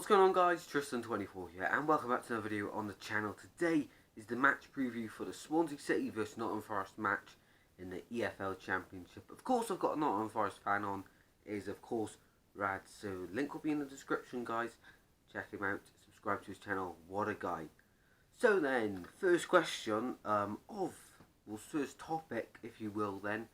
What's going on, guys? Tristan24 here, and welcome back to another video on the channel. Today is the match preview for the Swansea City vs Nottingham Forest match in the EFL Championship. Of course, I've got a Nottingham Forest fan on. It is, of course, Rads. So, link will be in the description, guys. Check him out. Subscribe to his channel. What a guy. So then, first question first topic, if you will, then,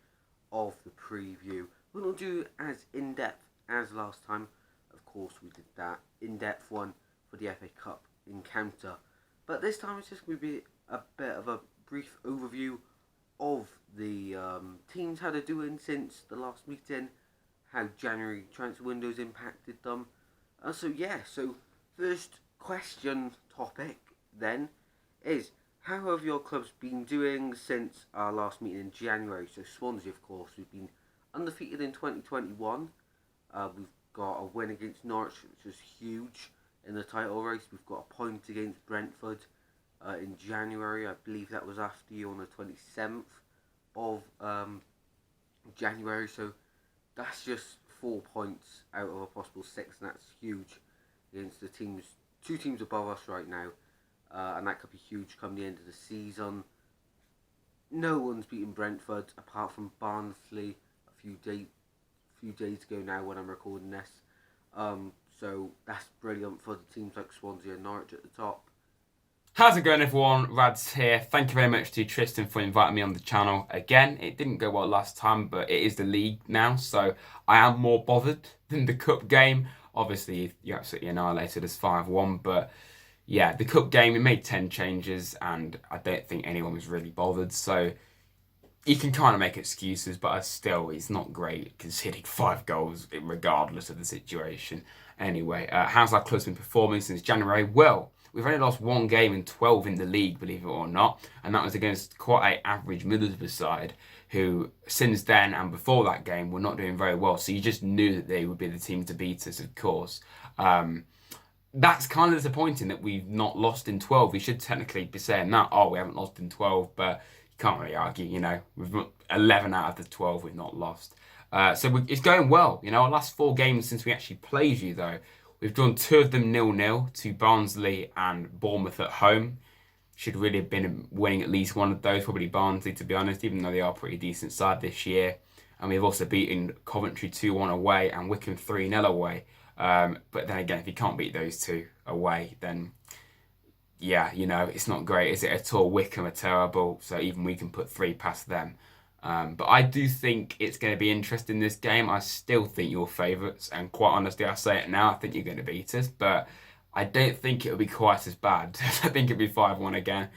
of the preview. We're going to do as in-depth as last time. Of course, we did that in-depth one for the FA Cup encounter. But this time it's just going to be a bit of a brief overview of the teams, how they're doing since the last meeting, how January transfer windows impacted them. So first question topic then is, how have your clubs been doing since our last meeting in January? So Swansea, of course, we've been undefeated in 2021. We've got a win against Norwich, which was huge in the title race. We've got a point against Brentford in January. I believe that was after you on the 27th of January. So that's just 4 points out of a possible 6, and that's huge against the two teams above us right now. And that could be huge come the end of the season. No one's beaten Brentford apart from Barnsley a few days ago now when I'm recording this. So that's brilliant for the teams like Swansea and Norwich at the top. How's it going, everyone? Rads here. Thank you very much to Tristan for inviting me on the channel again. It didn't go well last time, but it is the league now, so I am more bothered than the cup game. Obviously, you absolutely annihilated us 5-1, but yeah, the cup game, we made 10 changes, and I don't think anyone was really bothered, so you can kind of make excuses, but still, it's not great conceding 5 goals regardless of the situation. Anyway, how's our club's been performing since January? Well, we've only lost 1 game in 12 in the league, believe it or not, and that was against quite an average Middlesbrough side, who since then and before that game were not doing very well. So you just knew that they would be the team to beat us, of course. That's kind of disappointing that we've not lost in 12. We should technically be saying that, oh, we haven't lost in 12, but you can't really argue, you know. We've 11 out of the 12 we've not lost. It's going well. You know, our last 4 games since we actually played you, though, we've drawn 2 of them 0-0 to Barnsley and Bournemouth at home. Should really have been winning at least one of those, probably Barnsley, to be honest, even though they are a pretty decent side this year. And we've also beaten Coventry 2-1 away and Wycombe 3-0 away. But then again, if you can't beat those 2 away, then yeah, you know, it's not great, is it at all? Wycombe are terrible, so even we can put 3 past them. But I do think it's going to be interesting, this game. I still think you're favourites, and quite honestly, I say it now, I think you're going to beat us, but I don't think it'll be quite as bad. I think it'll be 5-1 again.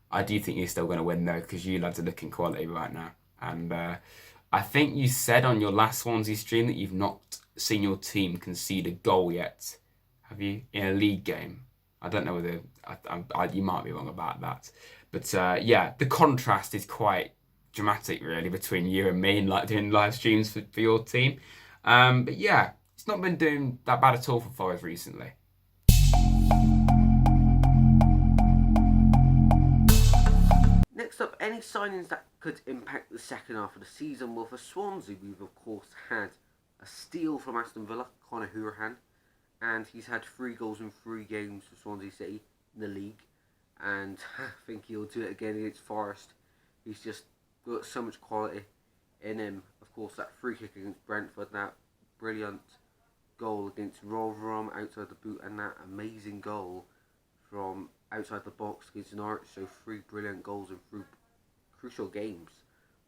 I do think you're still going to win, though, because you lads are looking quality right now. And I think you said on your last Swansea stream that you've not seen your team concede a goal yet. Have you? In a league game? I don't know whether... you might be wrong about that. But yeah, the contrast is quite dramatic, really, between you and me, and like doing live streams for your team. But yeah, it's not been doing that bad at all for Forest recently. Next up, any signings that could impact the second half of the season? Well, for Swansea, we've of course had a steal from Aston Villa, Conor Hourihane, and he's had 3 goals in 3 games for Swansea City in the league, and I think he'll do it again against Forest. He's just got so much quality in him. Of course, that free kick against Brentford, that brilliant goal against Rotherham outside the boot, and that amazing goal from outside the box against Norwich. So 3 brilliant goals in 3 crucial games,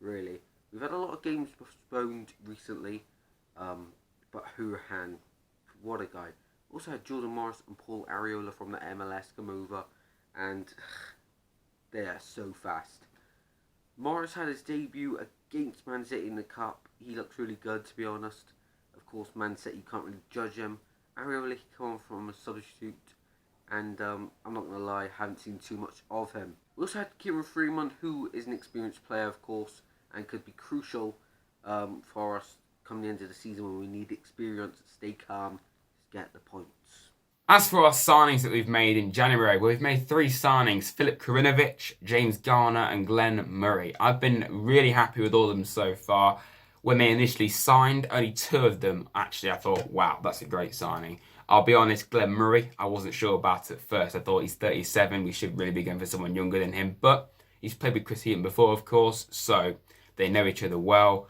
really. We've had a lot of games postponed recently, but Hourihane, what a guy. Also had Jordan Morris and Paul Areola from the MLS come over, and they are so fast. Morris had his debut against Man City in the Cup. He looks really good, to be honest. Of course, Man City, you can't really judge him. Areola came on from a substitute, and I'm not going to lie, I haven't seen too much of him. We also had Kieran Freeman, who is an experienced player, of course, and could be crucial for us come the end of the season when we need experience, stay calm, get the points. As for our signings that we've made in January, well, we've made 3 signings: Filip Krunic, James Garner and Glenn Murray. I've been really happy with all of them so far. When they initially signed, only 2 of them, actually, I thought, wow, that's a great signing. I'll be honest, Glenn Murray, I wasn't sure about at first. I thought he's 37. We should really be going for someone younger than him. But he's played with Chris Heaton before, of course, so they know each other well.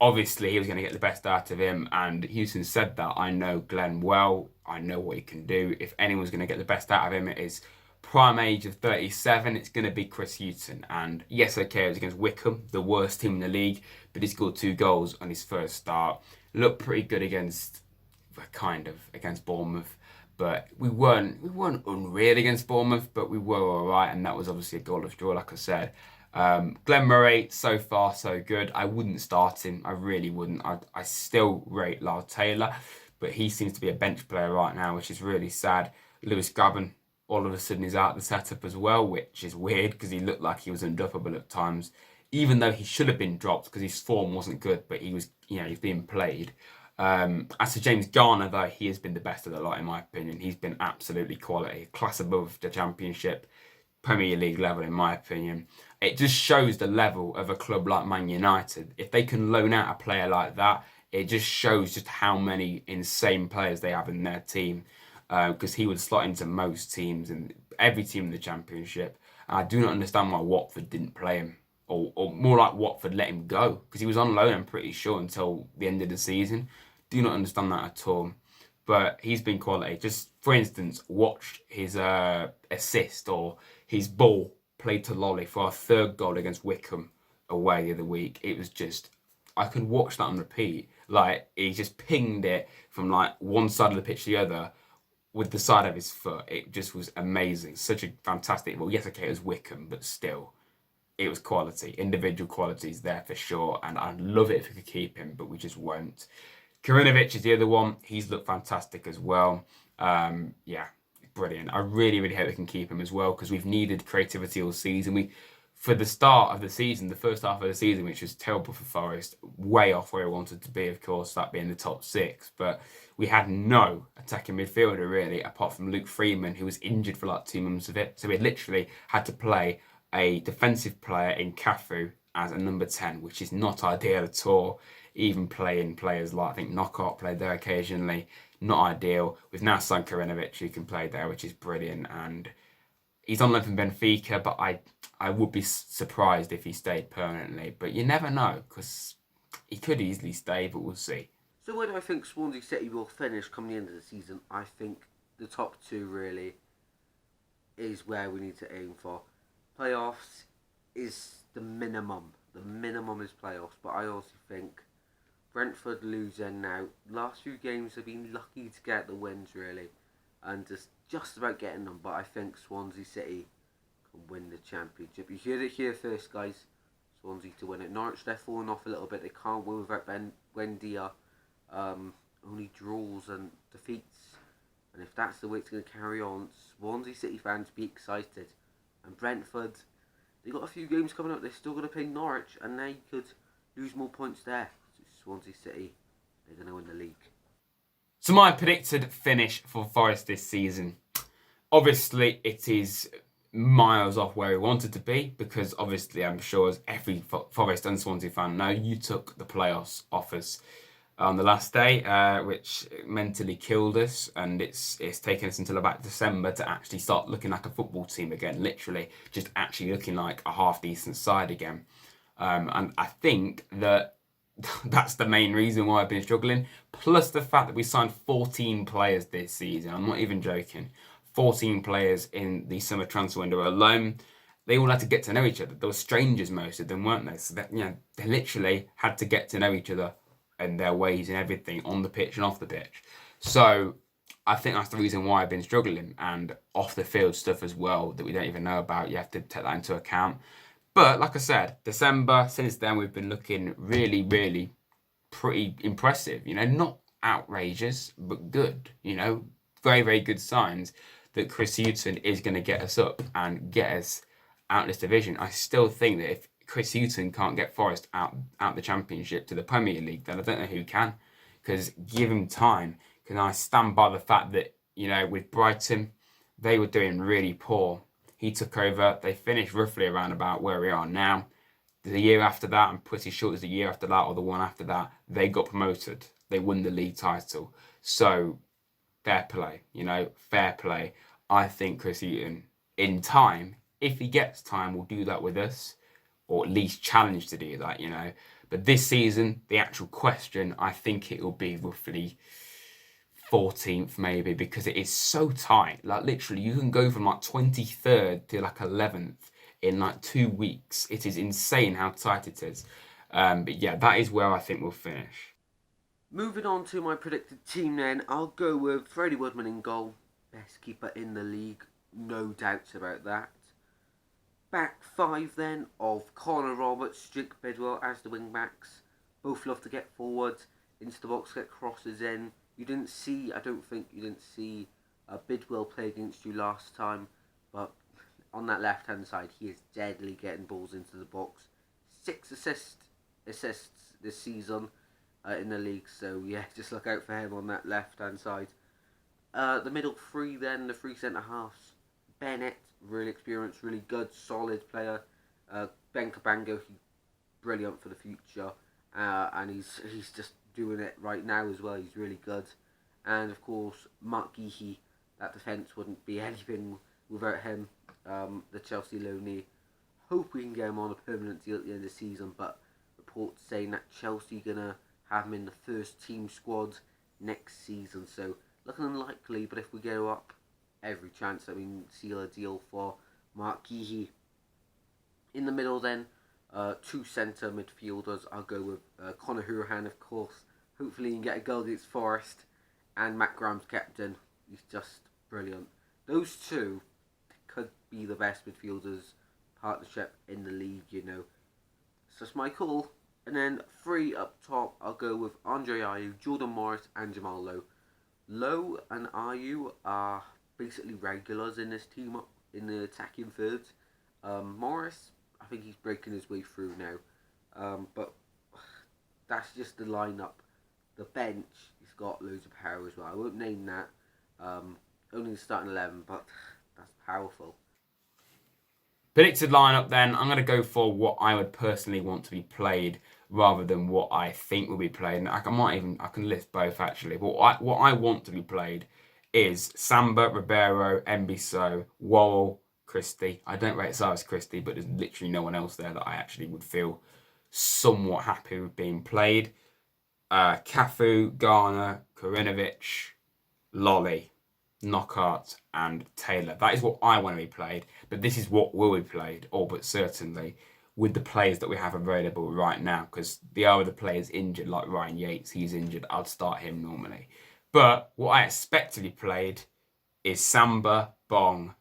Obviously, he was going to get the best out of him, and Houston said that. I know Glenn well. I know what he can do. If anyone's going to get the best out of him, it is prime age of 37. It's going to be Chris Hughton. And yes, okay, it was against Wickham, the worst team in the league, but he scored 2 goals on his first start. Looked pretty good against Bournemouth, but we weren't unreal against Bournemouth, but we were all right, and that was obviously a goalless draw, like I said. Glenn Murray, so far so good. I wouldn't start him. I really wouldn't. I still rate Lyle Taylor, but he seems to be a bench player right now, which is really sad. Lewis Grabban, all of a sudden, is out of the setup as well, which is weird because he looked like he was undroppable at times, even though he should have been dropped because his form wasn't good, but he was, he's being played. As for James Garner, though, he has been the best of the lot, in my opinion. He's been absolutely quality, class above the Championship, Premier League level, in my opinion. It just shows the level of a club like Man United. If they can loan out a player like that, it just shows just how many insane players they have in their team. Because he would slot into most teams and every team in the Championship. And I do not understand why Watford didn't play him. Or more like Watford let him go. Because he was on loan, I'm pretty sure, until the end of the season. Do not understand that at all. But he's been quality. Just, for instance, watch his assist or his ball played to Lolly for our 3rd goal against Wickham away the other week. It was just, I could watch that on repeat. Like, he just pinged it from like one side of the pitch to the other with the side of his foot. It just was amazing. Such a fantastic, well, yes, okay, it was Wickham, but still, it was quality. Individual qualities there for sure. And I'd love it if we could keep him, but we just won't. Karinovic is the other one. He's looked fantastic as well. Yeah, brilliant. I really, really hope we can keep him as well because we've needed creativity all season. For the start of the season, the first half of the season, which was terrible for Forest, way off where we wanted to be, of course, that being the top 6. But we had no attacking midfielder, really, apart from Luke Freeman, who was injured for like 2 months of it. So we literally had to play a defensive player in Cafu as a number 10, which is not ideal at all. Even playing players like, I think, Knockout played there occasionally. Not ideal. We've now signed Karinovic, who can play there, which is brilliant. And he's on loan from Benfica, but I would be surprised if he stayed permanently. But you never know, because he could easily stay, but we'll see. So where do I think Swansea City will finish come the end of the season? I think the top 2 really is where we need to aim for. Playoffs is the minimum. The minimum is playoffs, but I also think Brentford losing now. Last few games have been lucky to get the wins, really, and just about getting them. But I think Swansea City can win the Championship. You heard it here first, guys. Swansea to win it. Norwich, they're falling off a little bit. They can't win without Wendia. Only draws and defeats. And if that's the way it's going to carry on, Swansea City fans be excited. And Brentford, they got a few games coming up. They're still going to play Norwich, and they could lose more points there. Swansea City, they're going to win the league. So my predicted finish for Forest this season. Obviously, it is miles off where we wanted to be because obviously I'm sure as every Forest and Swansea fan know, you took the playoffs off us on the last day, which mentally killed us, and it's taken us until about December to actually start looking like a football team again, literally just actually looking like a half decent side again. And I think that that's the main reason why I've been struggling, plus the fact that we signed 14 players this season. I'm not even joking. 14 players in the summer transfer window alone. They all had to get to know each other. They were strangers, most of them, weren't they? So that, they literally had to get to know each other and their ways and everything on the pitch and off the pitch. So I think that's the reason why I've been struggling, and off the field stuff as well that we don't even know about. You have to take that into account. But like I said, December, since then, we've been looking really, really pretty impressive. Not outrageous, but good. Very, very good signs that Chris Hughton is going to get us up and get us out this division. I still think that if Chris Hughton can't get Forest out the Championship to the Premier League, then I don't know who can. Because give him time. Because I stand by the fact that, with Brighton, they were doing really poor. He took over. They finished roughly around about where we are now. The year after that, I'm pretty sure it was the year after that or the one after that, they got promoted. They won the league title. So fair play, fair play. I think Chris Eaton, in time, if he gets time, will do that with us, or at least challenge to do that, But this season, the actual question, I think it will be roughly 14th maybe, because it is so tight. Like literally, you can go from like 23rd to like 11th in like 2 weeks. It is insane how tight it is. But yeah, that is where I think we'll finish. Moving on to my predicted team then, I'll go with Freddie Woodman in goal. Best keeper in the league, no doubts about that. Back five then of Connor Roberts, Jake Bidwell as the wing backs. Both love to get forward, into the box, get crosses in. I don't think you didn't see Bidwell play against you last time, but on that left hand side he is deadly getting balls into the box. 6 assists this season in the league, so yeah, just look out for him on that left hand side. The middle three then, the three centre halves. Bennett, really experienced, really good, solid player. Ben Cabango, brilliant for the future, and he's just doing it right now as well. He's really good, and of course Mark Geehee. That defence wouldn't be anything without him. The Chelsea loanee. Hope we can get him on a permanent deal at the end of the season, but reports saying that Chelsea gonna have him in the first team squad next season. So looking unlikely, but if we go up, every chance that we can seal a deal for Mark Geehee. In the middle then, 2 centre midfielders. I'll go with Conor Hourihane, of course. Hopefully he can get a goal against Forest. And Matt Graham's captain. He's just brilliant. Those two could be the best midfielders partnership in the league, So that's my call. And then 3 up top, I'll go with Andre Ayew, Jordan Morris and Jamal Lowe. Lowe and Ayew are basically regulars in this team up in the attacking thirds. Morris, I think he's breaking his way through now. But that's just the lineup. The bench, he's got loads of power as well. I won't name that. Only the starting 11, but that's powerful. Predicted lineup then, I'm going to go for what I would personally want to be played rather than what I think will be played. And I can list both actually. But what I want to be played is Samba, Ribeiro, Mbiso, Worrell, Christie. I don't rate Cyrus Christie, but there's literally no one else there that I actually would feel somewhat happy with being played. Cafu, Garner, Korinovic, Lolly, Knockaert and Taylor. That is what I want to be played, but this is what will be played, all but certainly, with the players that we have available right now, because the other players injured, like Ryan Yates, he's injured, I'd start him normally. But what I expect to be played is Samba, Bong,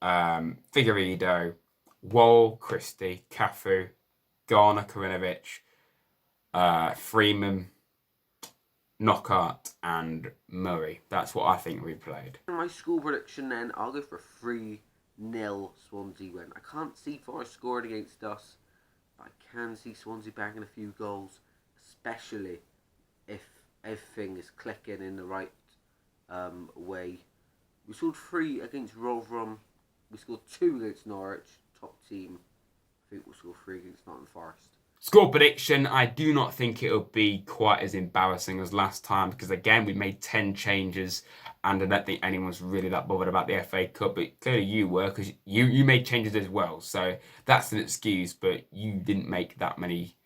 Figueiredo, Worrell, Christie, Cafu, Garner, Korinovic, Freeman, Knockaert and Murray. That's what I think we played. In my score prediction then, I'll go for a 3-0 Swansea win. I can't see Forest scoring against us, but I can see Swansea bagging a few goals, especially if everything is clicking in the right way. We scored 3 against Rotherham. We scored 2 against Norwich, top team. I think we'll score 3 against Nottingham Forest. Score prediction, I do not think it'll be quite as embarrassing as last time because, again, we made 10 changes and I don't think anyone's really that bothered about the FA Cup, but clearly you were because you made changes as well. So that's an excuse, but you didn't make that many.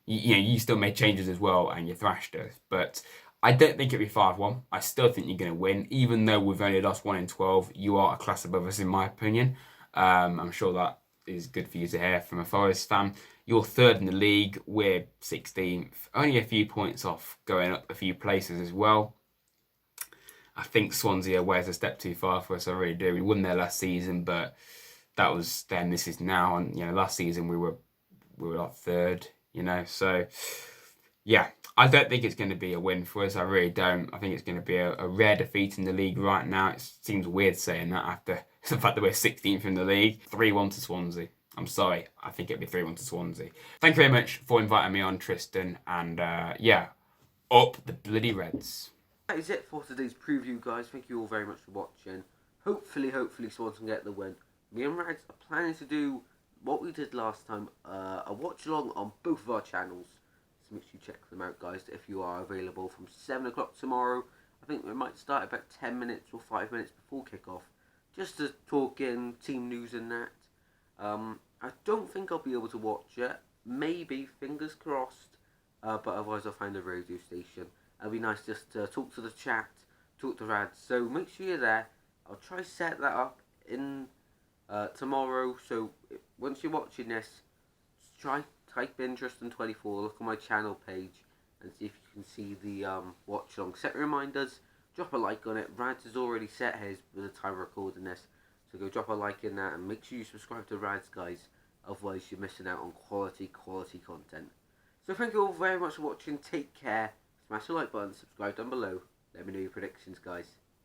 You still made changes as well and you thrashed us. But I don't think it'll be 5-1. I still think you're going to win. Even though we've only lost 1 in 12, you are a class above us in my opinion. I'm sure that is good for you to hear from a Forest fan. You're 3rd in the league, we're 16th. Only a few points off, going up a few places as well. I think Swansea away is a step too far for us, I really do. We won there last season, but that was then, this is now. And last season we were like 3rd, so yeah, I don't think it's going to be a win for us. I really don't. I think it's going to be a rare defeat in the league right now. It seems weird saying that after the fact that we're 16th in the league. 3-1 to Swansea. I'm sorry. I think it'll be 3-1 to Swansea. Thank you very much for inviting me on, Tristan. And yeah, up the bloody Reds. That is it for today's preview, guys. Thank you all very much for watching. Hopefully Swansea can get the win. Me and Rads are planning to do what we did last time, a watch along on both of our channels. So make sure you check them out, guys, if you are available from 7 o'clock tomorrow I think we might start about 10 minutes or 5 minutes before kick-off, just to talk in team news and that. I don't think I'll be able to watch it. Maybe, fingers crossed. But otherwise I'll find a radio station. It'll be nice just to talk to the chat, talk to Rads. So make sure you're there. I'll try set that up in tomorrow. So once you're watching this, try type in Tristan24, look on my channel page, and see if you can see the watch along. Set reminders, drop a like on it. Rads has already set his by the time recording this, so go drop a like in that, and make sure you subscribe to Rads, guys. Otherwise you're missing out on quality content. So thank you all very much for watching. Take care. Smash the like button, subscribe down below. Let me know your predictions, guys.